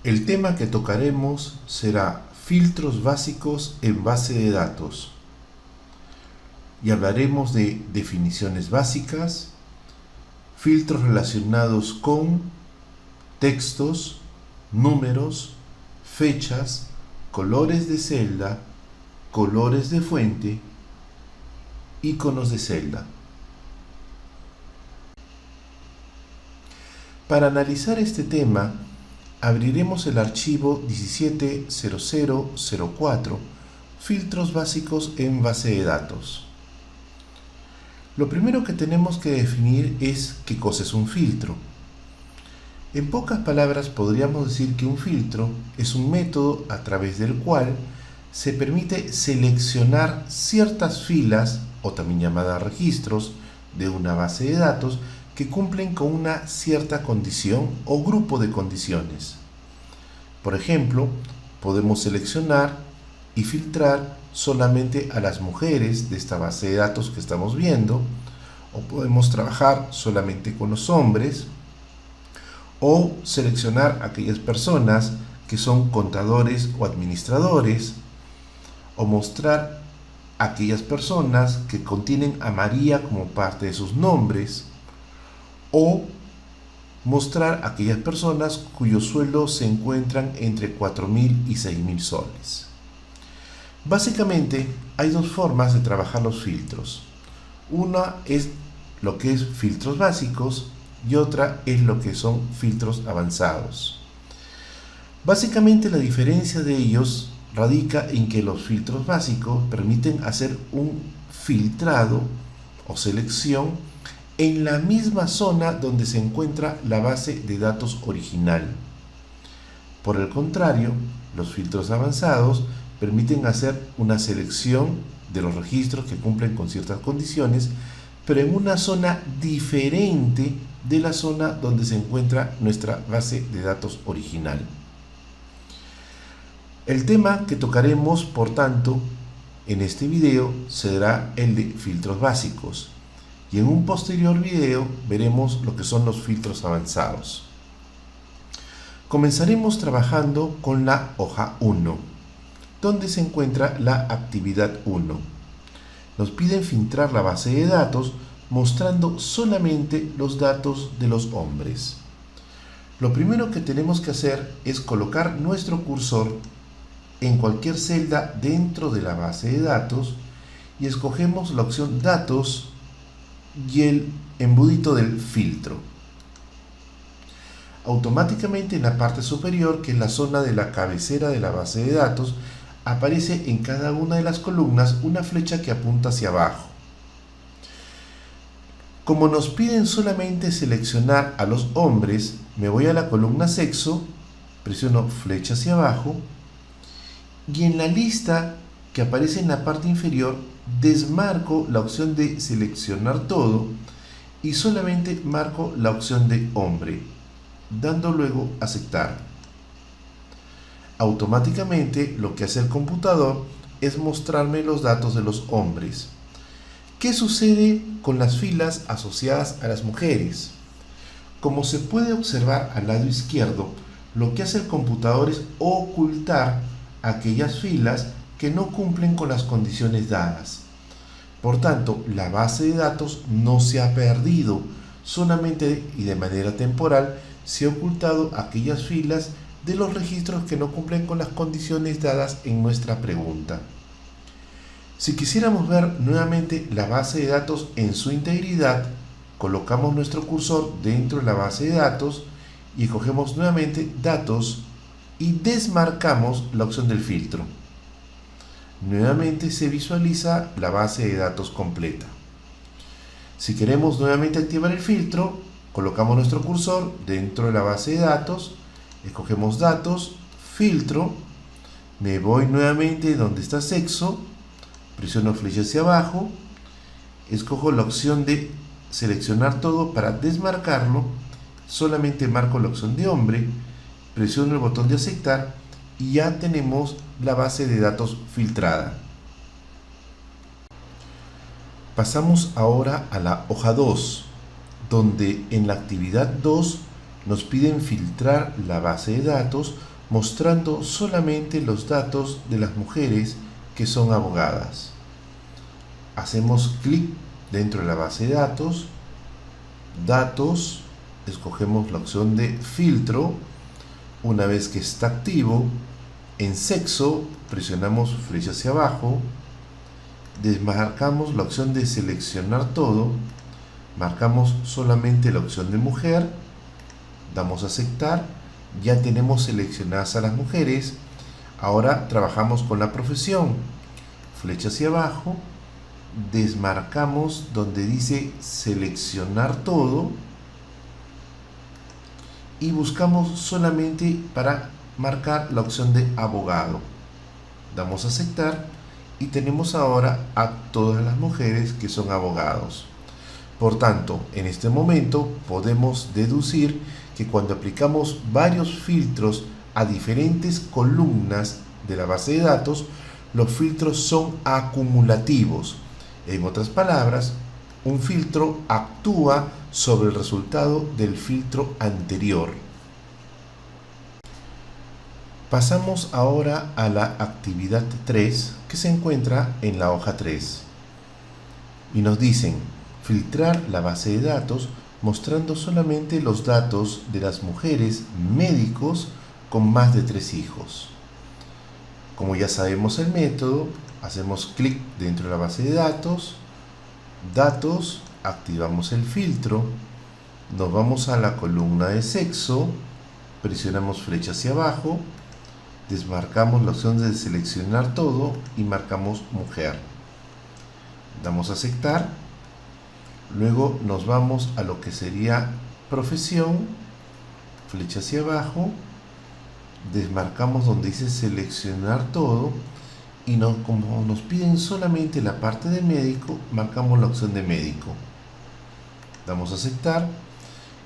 El tema que tocaremos será filtros básicos en base de datos y hablaremos de definiciones básicas, filtros relacionados con textos, números, fechas, colores de celda, colores de fuente, iconos de celda. Para analizar este tema, abriremos el archivo 170004, filtros básicos en base de datos. Lo primero que tenemos que definir es qué cosa es un filtro. En pocas palabras podríamos decir que un filtro es un método a través del cual se permite seleccionar ciertas filas, o también llamadas registros, de una base de datos que cumplen con una cierta condición o grupo de condiciones. Por ejemplo, podemos seleccionar y filtrar solamente a las mujeres de esta base de datos que estamos viendo, o podemos trabajar solamente con los hombres, o seleccionar aquellas personas que son contadores o administradores, o mostrar aquellas personas que contienen a María como parte de sus nombres, o mostrar aquellas personas cuyos sueldos se encuentran entre 4.000 y 6.000 soles. Básicamente hay dos formas de trabajar los filtros. Una es lo que es filtros básicos y otra es lo que son filtros avanzados. Básicamente la diferencia de ellos radica en que los filtros básicos permiten hacer un filtrado o selección en la misma zona donde se encuentra la base de datos original. Por el contrario, los filtros avanzados permiten hacer una selección de los registros que cumplen con ciertas condiciones, pero en una zona diferente de la zona donde se encuentra nuestra base de datos original. El tema que tocaremos, por tanto, en este video será el de filtros básicos, y en un posterior video veremos lo que son los filtros avanzados. Comenzaremos trabajando con la hoja 1, donde se encuentra la actividad 1. Nos piden filtrar la base de datos mostrando solamente los datos de los hombres. Lo primero que tenemos que hacer es colocar nuestro cursor en cualquier celda dentro de la base de datos y escogemos la opción Datos y el embudito del filtro. Automáticamente en la parte superior, que es la zona de la cabecera de la base de datos, aparece en cada una de las columnas una flecha que apunta hacia abajo. Como nos piden solamente seleccionar a los hombres, me voy a la columna Sexo, presiono flecha hacia abajo y en la lista que aparece en la parte inferior desmarco la opción de seleccionar todo y solamente marco la opción de hombre, dando luego aceptar. Automáticamente lo que hace el computador es mostrarme los datos de los hombres. ¿Qué sucede con las filas asociadas a las mujeres? Como se puede observar al lado izquierdo, lo que hace el computador es ocultar aquellas filas que no cumplen con las condiciones dadas. Por tanto, la base de datos no se ha perdido, solamente y de manera temporal se ha ocultado aquellas filas de los registros que no cumplen con las condiciones dadas en nuestra pregunta. Si quisiéramos ver nuevamente la base de datos en su integridad, colocamos nuestro cursor dentro de la base de datos y escogemos nuevamente Datos y desmarcamos la opción del filtro. Nuevamente se visualiza la base de datos completa. Si queremos nuevamente activar el filtro, colocamos nuestro cursor dentro de la base de datos, escogemos Datos, Filtro, me voy nuevamente donde está Sexo, presiono flecha hacia abajo, escojo la opción de seleccionar todo para desmarcarlo, solamente marco la opción de hombre, presiono el botón de aceptar y ya tenemos la base de datos filtrada. Pasamos ahora a la hoja 2, donde en la actividad 2 nos piden filtrar la base de datos mostrando solamente los datos de las mujeres que son abogadas. Hacemos clic dentro de la base de datos, datos, escogemos la opción de filtro. Una vez que está activo, en sexo presionamos flecha hacia abajo, desmarcamos la opción de seleccionar todo, marcamos solamente la opción de mujer, damos a aceptar, ya tenemos seleccionadas a las mujeres. Ahora trabajamos con la profesión, flecha hacia abajo, desmarcamos donde dice seleccionar todo y buscamos solamente para marcar la opción de abogado. Damos a aceptar y tenemos ahora a todas las mujeres que son abogados. Por tanto, en este momento podemos deducir que cuando aplicamos varios filtros a diferentes columnas de la base de datos, los filtros son acumulativos. En otras palabras, un filtro actúa sobre el resultado del filtro anterior. Pasamos ahora a la actividad 3 que se encuentra en la hoja 3 y nos dicen filtrar la base de datos mostrando solamente los datos de las mujeres médicos con más de 3 hijos. Como ya sabemos el método, hacemos clic dentro de la base de datos, activamos el filtro, nos vamos a la columna de sexo, presionamos flecha hacia abajo, desmarcamos la opción de seleccionar todo y marcamos mujer. Damos a aceptar, luego nos vamos a lo que sería profesión, flecha hacia abajo, desmarcamos donde dice seleccionar todo y como nos piden solamente la parte de médico, marcamos la opción de médico. Damos a aceptar.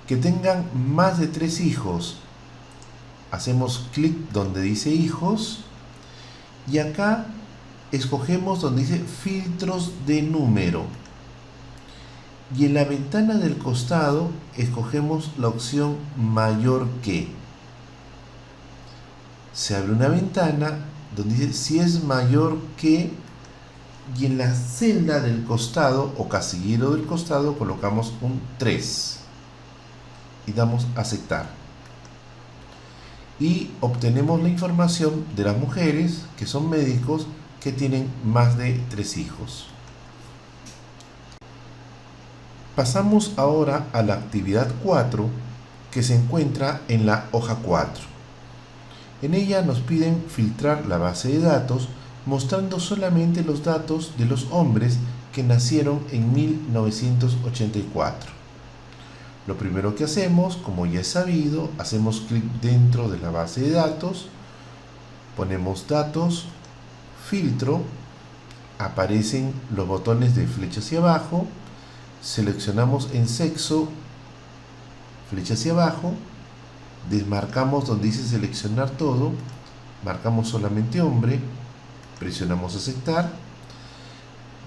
Que tengan más de 3 hijos, hacemos clic donde dice hijos y acá escogemos donde dice filtros de número y en la ventana del costado escogemos la opción mayor que. Se abre una ventana donde dice si es mayor que y en la celda del costado o casillero del costado colocamos un 3 y damos a aceptar y obtenemos la información de las mujeres que son médicos que tienen más de 3 hijos. Pasamos ahora a la actividad 4 que se encuentra en la hoja 4. En ella nos piden filtrar la base de datos mostrando solamente los datos de los hombres que nacieron en 1984. Lo primero que hacemos, como ya es sabido, hacemos clic dentro de la base de datos, ponemos datos, filtro, aparecen los botones de flecha hacia abajo, seleccionamos en sexo, flecha hacia abajo, desmarcamos donde dice seleccionar todo, marcamos solamente hombre, presionamos aceptar,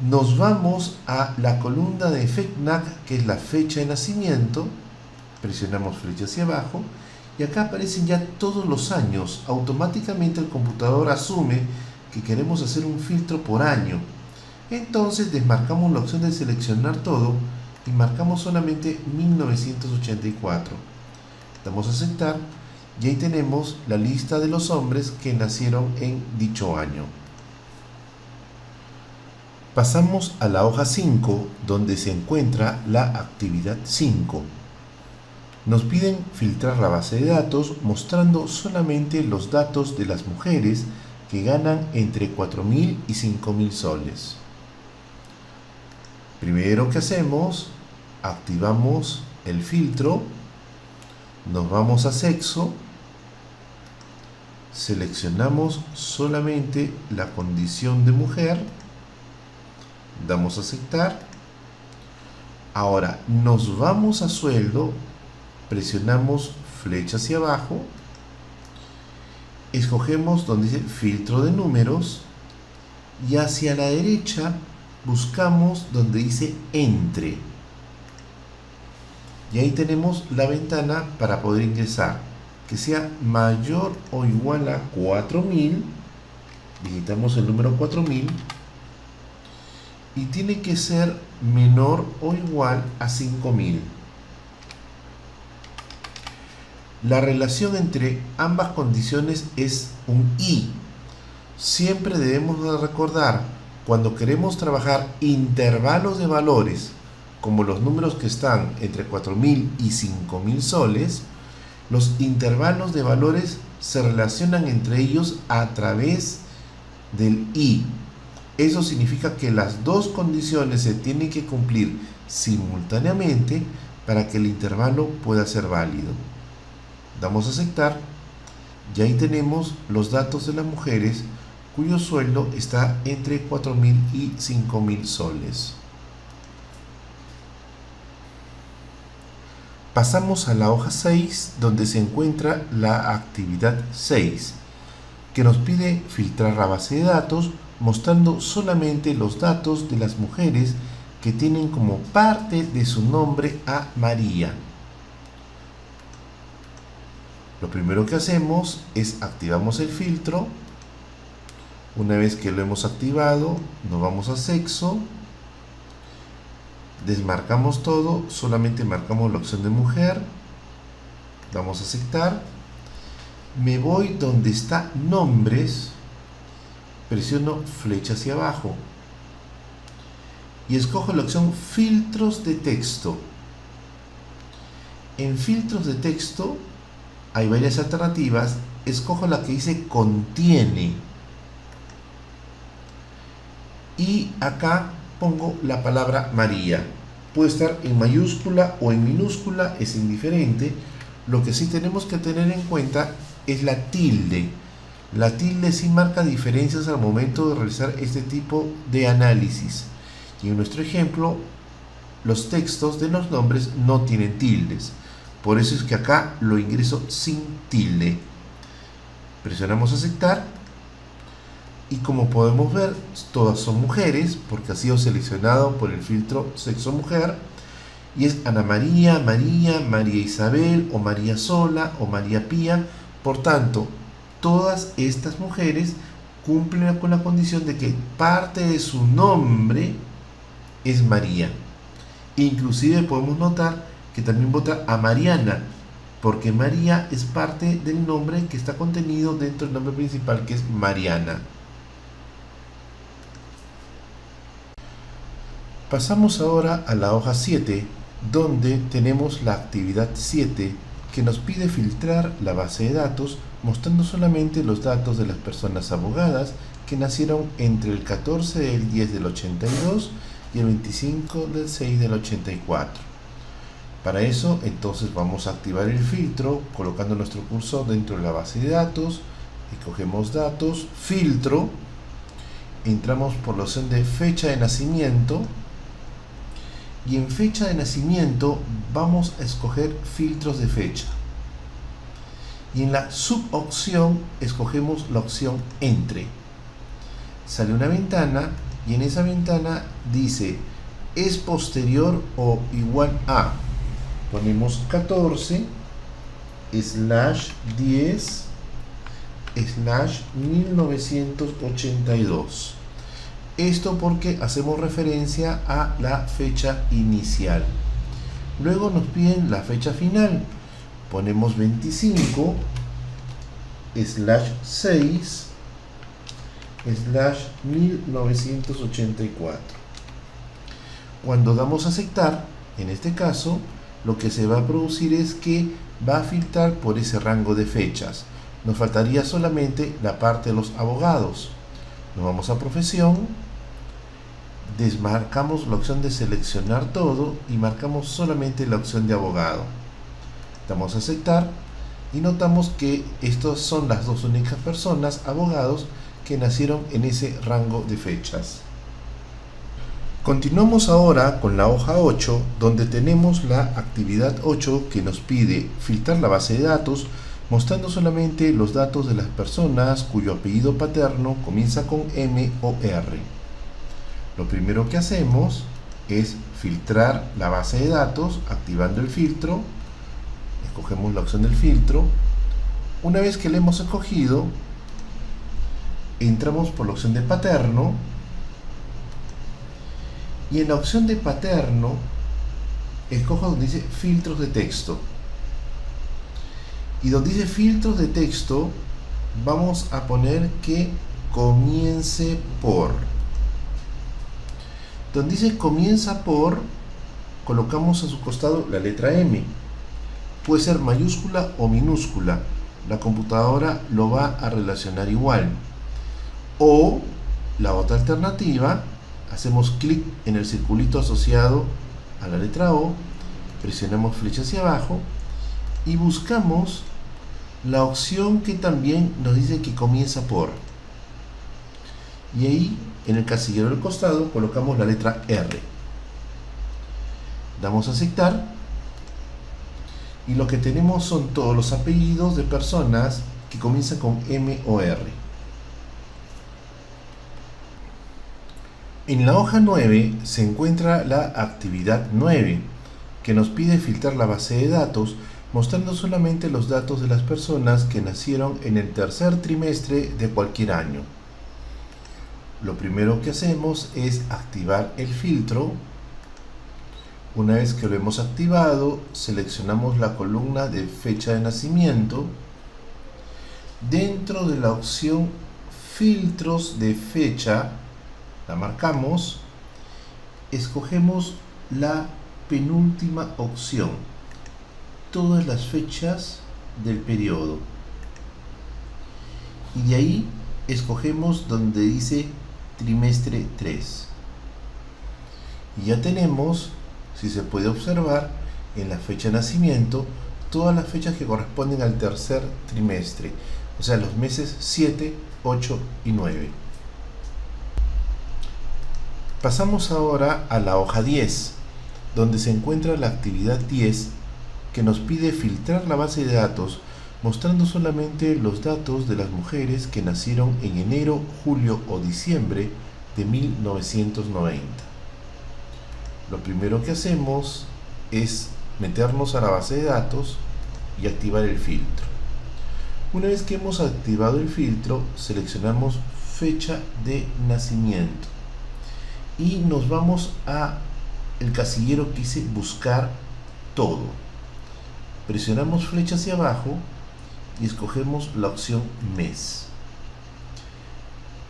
nos vamos a la columna de FECNAC que es la fecha de nacimiento, presionamos flecha hacia abajo y acá aparecen ya todos los años. Automáticamente el computador asume que queremos hacer un filtro por año, entonces desmarcamos la opción de seleccionar todo y marcamos solamente 1984. Damos a aceptar y ahí tenemos la lista de los hombres que nacieron en dicho año. Pasamos a la hoja 5 donde se encuentra la actividad 5. Nos piden filtrar la base de datos mostrando solamente los datos de las mujeres que ganan entre 4.000 y 5.000 soles. Primero que hacemos, activamos el filtro, nos vamos a sexo, seleccionamos solamente la condición de mujer, damos a aceptar. Ahora nos vamos a sueldo, presionamos flecha hacia abajo, escogemos donde dice filtro de números y hacia la derecha buscamos donde dice entre. Y ahí tenemos la ventana para poder ingresar, que sea mayor o igual a 4000, digitamos el número 4000, y tiene que ser menor o igual a 5000. La relación entre ambas condiciones es un y. Siempre debemos de recordar, cuando queremos trabajar intervalos de valores, como los números que están entre 4000 y 5000 soles, los intervalos de valores se relacionan entre ellos a través del y. Eso significa que las dos condiciones se tienen que cumplir simultáneamente para que el intervalo pueda ser válido. Damos a aceptar y ahí tenemos los datos de las mujeres cuyo sueldo está entre 4000 y 5000 soles. Pasamos a la hoja 6, donde se encuentra la actividad 6, que nos pide filtrar la base de datos mostrando solamente los datos de las mujeres que tienen como parte de su nombre a María. Lo primero que hacemos es activamos el filtro. Una vez que lo hemos activado, nos vamos a sexo, desmarcamos todo, solamente marcamos la opción de mujer, damos a aceptar, me voy donde está nombres, presiono flecha hacia abajo y escojo la opción filtros de texto. En filtros de texto hay varias alternativas, escojo la que dice contiene y acá pongo la palabra María. Puede estar en mayúscula o en minúscula, es indiferente. Lo que sí tenemos que tener en cuenta es la tilde. La tilde sí marca diferencias al momento de realizar este tipo de análisis. Y en nuestro ejemplo, los textos de los nombres no tienen tildes. Por eso es que acá lo ingreso sin tilde. Presionamos aceptar. Y como podemos ver, todas son mujeres, porque ha sido seleccionado por el filtro sexo mujer. Y es Ana María, María, María Isabel, o María Sola, o María Pía. Por tanto, todas estas mujeres cumplen con la condición de que parte de su nombre es María. Inclusive podemos notar que también vota a Mariana, porque María es parte del nombre que está contenido dentro del nombre principal, que es Mariana. Pasamos ahora a la hoja 7, donde tenemos la actividad 7, que nos pide filtrar la base de datos mostrando solamente los datos de las personas abogadas que nacieron entre el 14 del 10 del 82 y el 25 del 6 del 84. Para eso, entonces vamos a activar el filtro colocando nuestro cursor dentro de la base de datos, escogemos datos, filtro, entramos por la opción de fecha de nacimiento y en fecha de nacimiento vamos a escoger filtros de fecha. Y en la subopción escogemos la opción entre. Sale una ventana y en esa ventana dice es posterior o igual a. Ponemos 14/10/1982. Esto porque hacemos referencia a la fecha inicial. Luego nos piden la fecha final. Ponemos 25/6/1984. Cuando damos a aceptar, en este caso, lo que se va a producir es que va a filtrar por ese rango de fechas. Nos faltaría solamente la parte de los abogados. Nos vamos a profesión, desmarcamos la opción de seleccionar todo y marcamos solamente la opción de abogado. Damos a aceptar y notamos que estas son las dos únicas personas, abogados, que nacieron en ese rango de fechas. Continuamos ahora con la hoja 8, donde tenemos la actividad 8 que nos pide filtrar la base de datos mostrando solamente los datos de las personas cuyo apellido paterno comienza con M o R. Lo primero que hacemos es filtrar la base de datos activando el filtro. Escogemos la opción del filtro. Una vez que la hemos escogido, entramos por la opción de paterno, y en la opción de paterno escojo donde dice filtros de texto, y donde dice filtros de texto vamos a poner que comience por. Donde dice comienza por, colocamos a su costado la letra M. Puede ser mayúscula o minúscula, la computadora lo va a relacionar igual. O la otra alternativa, hacemos clic en el circulito asociado a la letra O, presionamos flecha hacia abajo y buscamos la opción que también nos dice que comienza por. Y ahí, en el casillero del costado, colocamos la letra R. Damos a aceptar. Y lo que tenemos son todos los apellidos de personas que comienzan con M o R. En la hoja 9 se encuentra la actividad 9, que nos pide filtrar la base de datos, mostrando solamente los datos de las personas que nacieron en el tercer trimestre de cualquier año. Lo primero que hacemos es activar el filtro. Una vez que lo hemos activado, seleccionamos la columna de fecha de nacimiento. Dentro de la opción filtros de fecha, la marcamos, escogemos la penúltima opción, todas las fechas del periodo, y de ahí escogemos donde dice trimestre 3, y ya tenemos, si se puede observar, en la fecha de nacimiento todas las fechas que corresponden al tercer trimestre, o sea, los meses 7, 8 y 9. Pasamos ahora a la hoja 10, donde se encuentra la actividad 10, que nos pide filtrar la base de datos, mostrando solamente los datos de las mujeres que nacieron en enero, julio o diciembre de 1990. Lo primero que hacemos es meternos a la base de datos y activar el filtro. Una vez que hemos activado el filtro, seleccionamos fecha de nacimiento y nos vamos a el casillero que dice buscar todo. Presionamos flecha hacia abajo y escogemos la opción mes.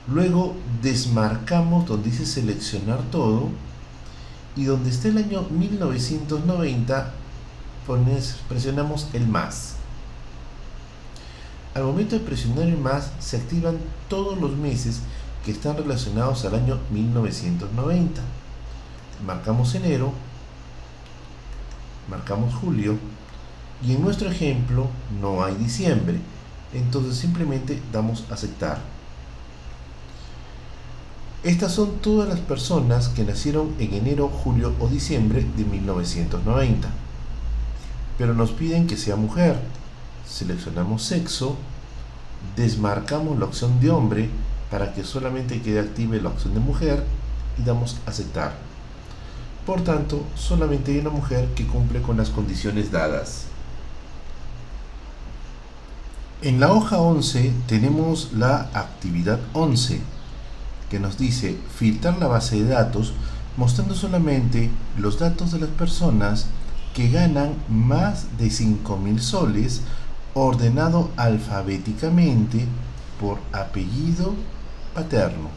Luego desmarcamos donde dice seleccionar todo, y donde está el año 1990 presionamos el más. Al momento de presionar el más, se activan todos los meses que están relacionados al año 1990. Marcamos enero, marcamos julio, y en nuestro ejemplo no hay diciembre, entonces simplemente damos a aceptar. Estas son todas las personas que nacieron en enero, julio o diciembre de 1990, pero nos piden que sea mujer. Seleccionamos sexo, desmarcamos la opción de hombre para que solamente quede activa la opción de mujer y damos a aceptar. Por tanto, solamente hay una mujer que cumple con las condiciones dadas. En la hoja 11 tenemos la actividad 11, que nos dice filtrar la base de datos, mostrando solamente los datos de las personas que ganan más de 5.000 soles, ordenado alfabéticamente por apellido paterno.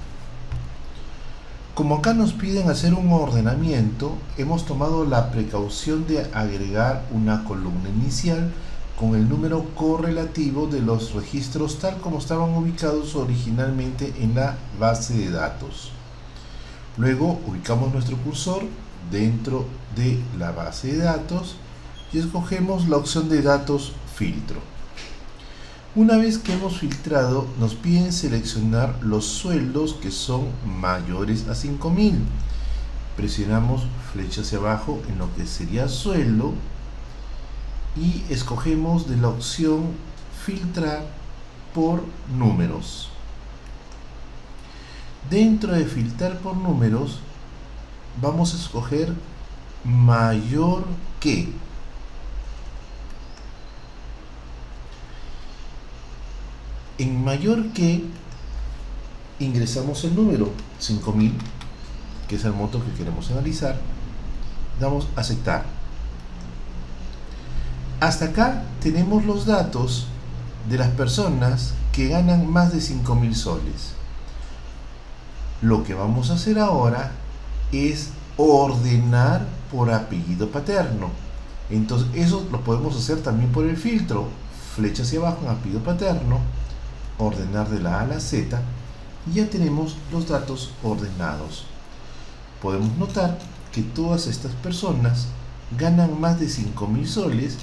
Como acá nos piden hacer un ordenamiento, hemos tomado la precaución de agregar una columna inicial con el número correlativo de los registros tal como estaban ubicados originalmente en la base de datos. Luego ubicamos nuestro cursor dentro de la base de datos y escogemos la opción de datos filtro. Una vez que hemos filtrado, nos piden seleccionar los sueldos que son mayores a 5.000. Presionamos flecha hacia abajo en lo que sería sueldo y escogemos de la opción filtrar por números. Dentro de filtrar por números vamos a escoger mayor que. En mayor que ingresamos el número 5000, que es el monto que queremos analizar, damos a aceptar. Hasta acá tenemos los datos de las personas que ganan más de 5000 soles. Lo que vamos a hacer ahora es ordenar por apellido paterno. Entonces eso lo podemos hacer también por el filtro, flecha hacia abajo en apellido paterno, ordenar de la A a la Z, y ya tenemos los datos ordenados. Podemos notar que todas estas personas ganan más de 5000 soles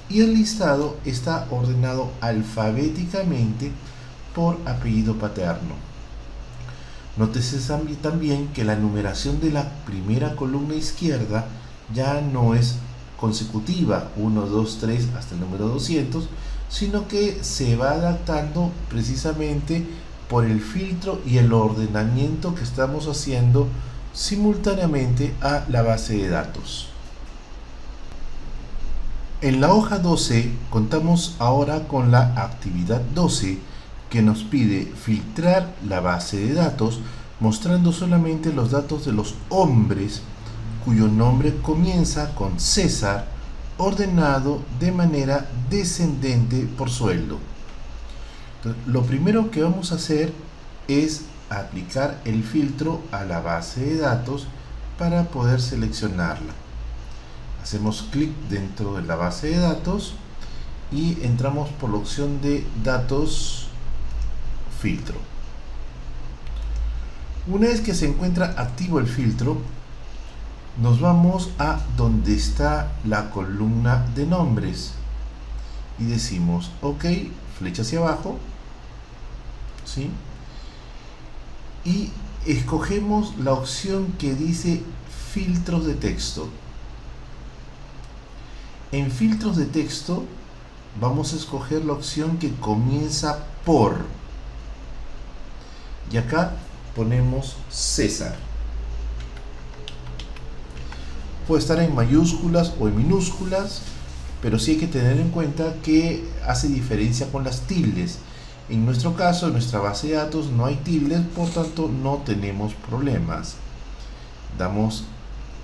y el listado está ordenado alfabéticamente por apellido paterno. Nótese también que la numeración de la primera columna izquierda ya no es consecutiva, 1, 2, 3 hasta el número 200, sino que se va adaptando precisamente por el filtro y el ordenamiento que estamos haciendo simultáneamente a la base de datos. En la hoja 12 contamos ahora con la actividad 12, que nos pide filtrar la base de datos mostrando solamente los datos de los hombres cuyo nombre comienza con César, ordenado de manera descendente por sueldo. Entonces, lo primero que vamos a hacer es aplicar el filtro a la base de datos para poder seleccionarla. Hacemos clic dentro de la base de datos y entramos por la opción de datos filtro. Una vez que se encuentra activo el filtro, nos vamos a donde está la columna de nombres y decimos ok, flecha hacia abajo, ¿sí? Y escogemos la opción que dice filtros de texto. En filtros de texto vamos a escoger la opción que comienza por, y acá ponemos César. Puede estar en mayúsculas o en minúsculas, pero sí hay que tener en cuenta que hace diferencia con las tildes. En nuestro caso, en nuestra base de datos no hay tildes, por tanto no tenemos problemas. Damos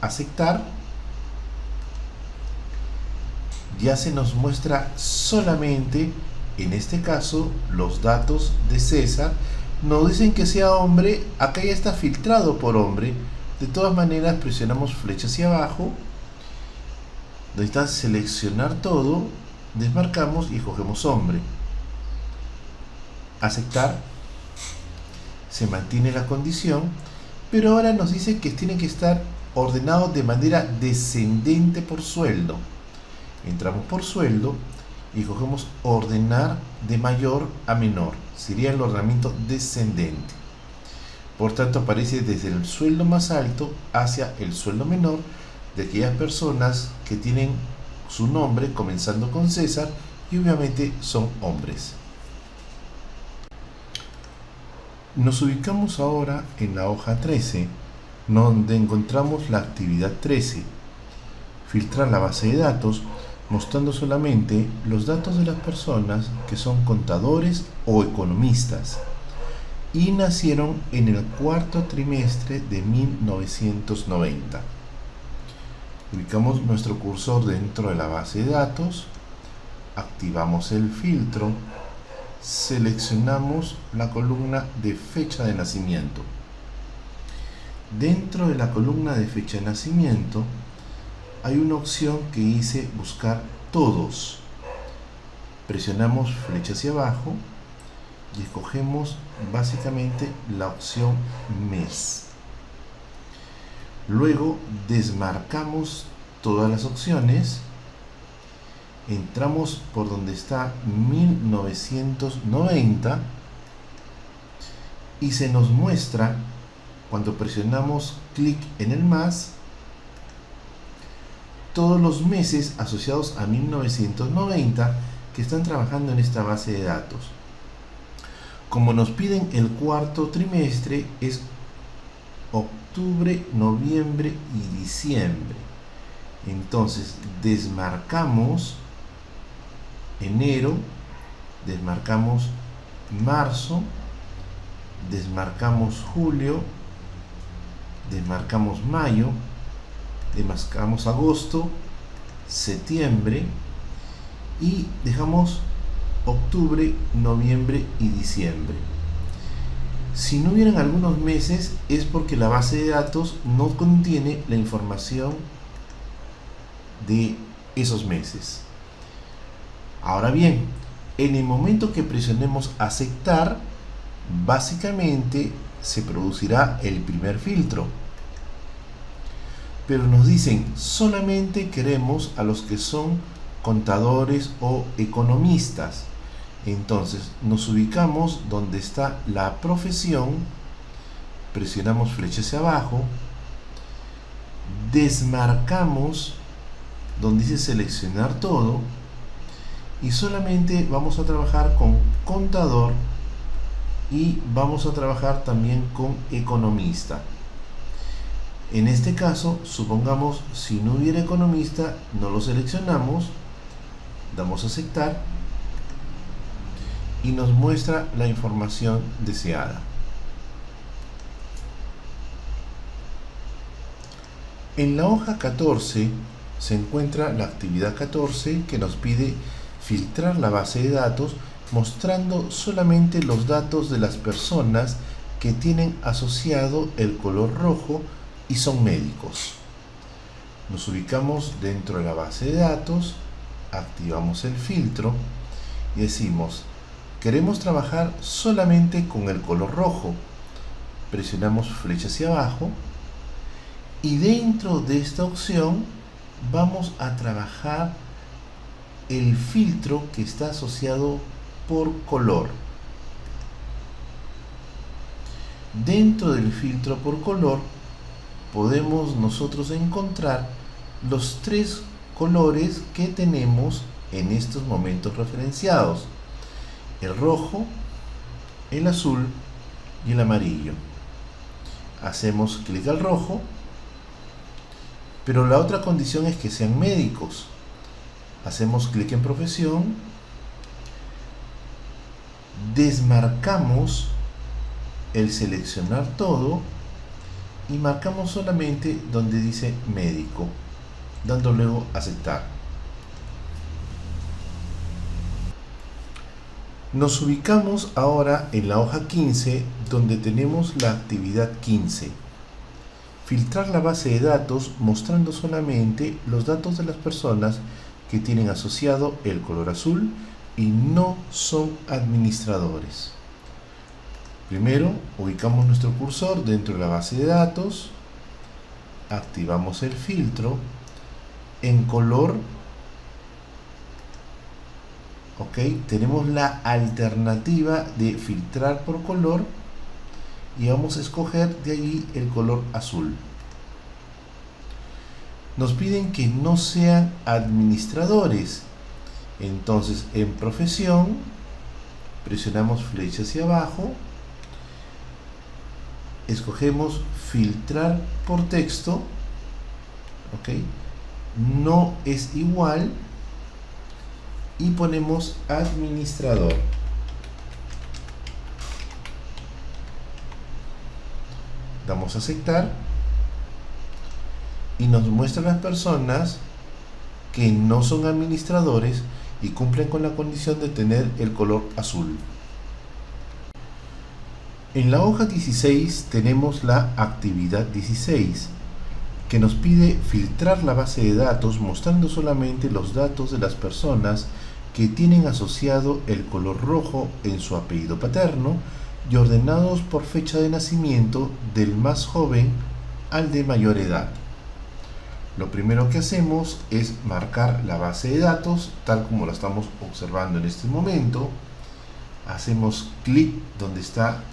a aceptar. Ya se nos muestra solamente, en este caso, los datos de César. Nos dicen que sea hombre, acá ya está filtrado por hombre. De todas maneras, presionamos flecha hacia abajo, donde está seleccionar todo, desmarcamos y escogemos hombre. Aceptar. Se mantiene la condición, pero ahora nos dice que tiene que estar ordenado de manera descendente por sueldo. Entramos por sueldo y cogemos ordenar de mayor a menor. Sería el ordenamiento descendente. Por tanto, aparece desde el sueldo más alto hacia el sueldo menor de aquellas personas que tienen su nombre comenzando con César y obviamente son hombres. Nos ubicamos ahora en la hoja 13, donde encontramos la actividad 13. Filtrar la base de datos mostrando solamente los datos de las personas que son contadores o economistas y nacieron en el cuarto trimestre de 1990. Ubicamos nuestro cursor dentro de la base de datos, activamos el filtro, seleccionamos la columna de fecha de nacimiento. Dentro de la columna de fecha de nacimiento hay una opción que dice buscar todos. Presionamos flecha hacia abajo y escogemos básicamente la opción mes. Luego desmarcamos todas las opciones, entramos por donde está 1990 y se nos muestra, cuando presionamos clic en el más, todos los meses asociados a 1990 que están trabajando en esta base de datos. Como nos piden el cuarto trimestre, es octubre, noviembre y diciembre. Entonces desmarcamos enero, desmarcamos marzo, desmarcamos julio, desmarcamos mayo, desmarcamos agosto, septiembre y dejamos octubre, noviembre y diciembre. Si no hubieran algunos meses es porque la base de datos no contiene la información de esos meses. Ahora bien, en el momento que presionemos aceptar, básicamente se producirá el primer filtro. Pero nos dicen, solamente queremos a los que son contadores o economistas. Entonces nos ubicamos donde está la profesión, presionamos flecha hacia abajo, desmarcamos donde dice seleccionar todo y solamente vamos a trabajar con contador y vamos a trabajar también con economista. En este caso, supongamos, si no hubiera economista, no lo seleccionamos, damos a aceptar y nos muestra la información deseada. En la hoja 14 se encuentra la actividad 14 que nos pide filtrar la base de datos mostrando solamente los datos de las personas que tienen asociado el color rojo y son médicos. Nos ubicamos dentro de la base de datos, activamos el filtro y decimos, queremos trabajar solamente con el color rojo. Presionamos flecha hacia abajo y dentro de esta opción vamos a trabajar el filtro que está asociado por color. Dentro del filtro por color podemos nosotros encontrar los tres colores que tenemos en estos momentos referenciados: el rojo, el azul y el amarillo. Hacemos clic al rojo, pero la otra condición es que sean médicos. Hacemos clic en profesión, desmarcamos el seleccionar todo y marcamos solamente donde dice médico, dando luego aceptar. Nos ubicamos ahora en la hoja 15, donde tenemos la actividad 15. Filtrar la base de datos mostrando solamente los datos de las personas que tienen asociado el color azul y no son administradores. Primero, ubicamos nuestro cursor dentro de la base de datos, activamos el filtro, en color, tenemos la alternativa de filtrar por color y vamos a escoger de allí el color azul. Nos piden que no sean administradores, entonces en profesión presionamos flecha hacia abajo, escogemos filtrar por texto, no es igual y ponemos administrador. Damos a aceptar y nos muestra las personas que no son administradores y cumplen con la condición de tener el color azul. En la hoja 16 tenemos la actividad 16, que nos pide filtrar la base de datos mostrando solamente los datos de las personas que tienen asociado el color rojo en su apellido paterno y ordenados por fecha de nacimiento del más joven al de mayor edad. Lo primero que hacemos es marcar la base de datos tal como la estamos observando en este momento. Hacemos clic donde está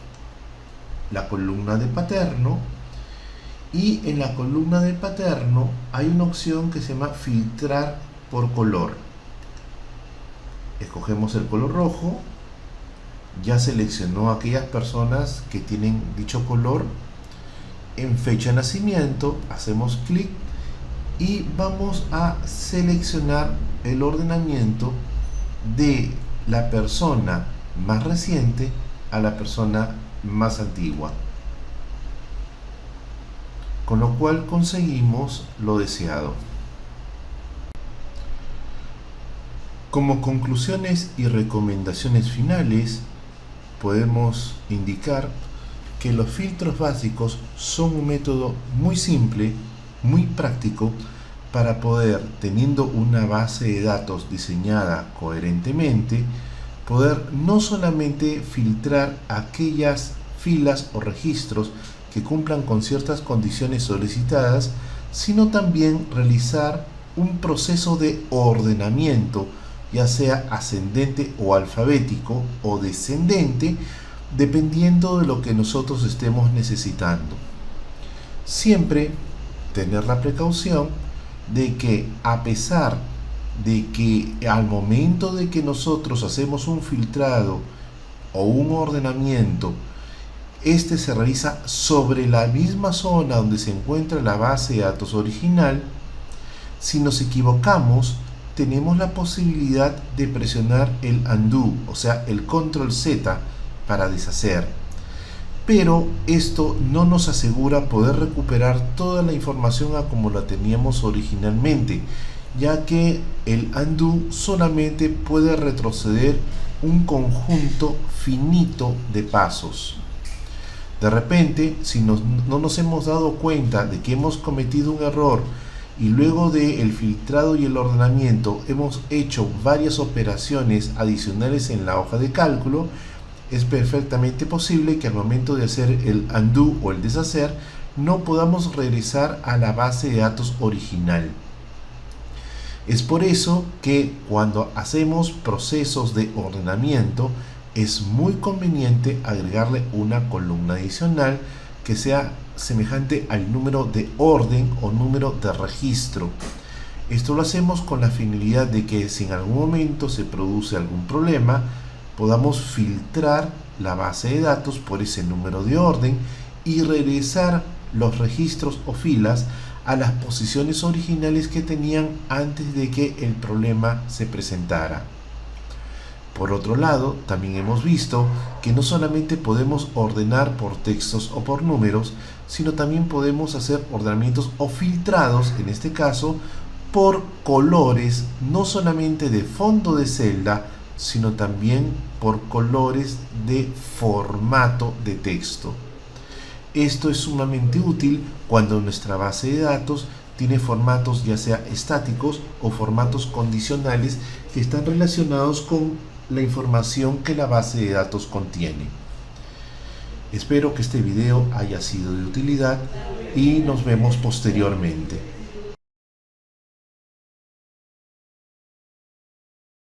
la columna de paterno y en la columna de paterno hay una opción que se llama filtrar por color. Escogemos el color rojo, ya seleccionó a aquellas personas que tienen dicho color. en fecha de nacimiento, hacemos clic y vamos a seleccionar el ordenamiento de la persona más reciente a la persona más antigua, con lo cual conseguimos lo deseado. Como conclusiones y recomendaciones finales, podemos indicar que los filtros básicos son un método muy simple, muy práctico, para poder, teniendo una base de datos diseñada coherentemente, poder no solamente filtrar aquellas filas o registros que cumplan con ciertas condiciones solicitadas, sino también realizar un proceso de ordenamiento, ya sea ascendente o alfabético o descendente, dependiendo de lo que nosotros estemos necesitando. Siempre tener la precaución de que, a pesar de que al momento de que nosotros hacemos un filtrado o un ordenamiento, este se realiza sobre la misma zona donde se encuentra la base de datos original, si nos equivocamos, tenemos la posibilidad de presionar el undo, o sea, el control Z para deshacer. Pero esto no nos asegura poder recuperar toda la información a como la teníamos originalmente, ya que el undo solamente puede retroceder un conjunto finito de pasos. De repente, si no nos hemos dado cuenta de que hemos cometido un error y luego del filtrado y el ordenamiento hemos hecho varias operaciones adicionales en la hoja de cálculo, es perfectamente posible que al momento de hacer el undo o el deshacer no podamos regresar a la base de datos original. Es por eso que cuando hacemos procesos de ordenamiento es muy conveniente agregarle una columna adicional que sea semejante al número de orden o número de registro. Esto lo hacemos con la finalidad de que si en algún momento se produce algún problema, podamos filtrar la base de datos por ese número de orden y regresar los registros o filas a las posiciones originales que tenían antes de que el problema se presentara. Por otro lado, también hemos visto que no solamente podemos ordenar por textos o por números, sino también podemos hacer ordenamientos o filtrados, en este caso, por colores, no solamente de fondo de celda, sino también por colores de formato de texto. Esto es sumamente útil cuando nuestra base de datos tiene formatos ya sea estáticos o formatos condicionales que están relacionados con la información que la base de datos contiene. Espero que este video haya sido de utilidad y nos vemos posteriormente.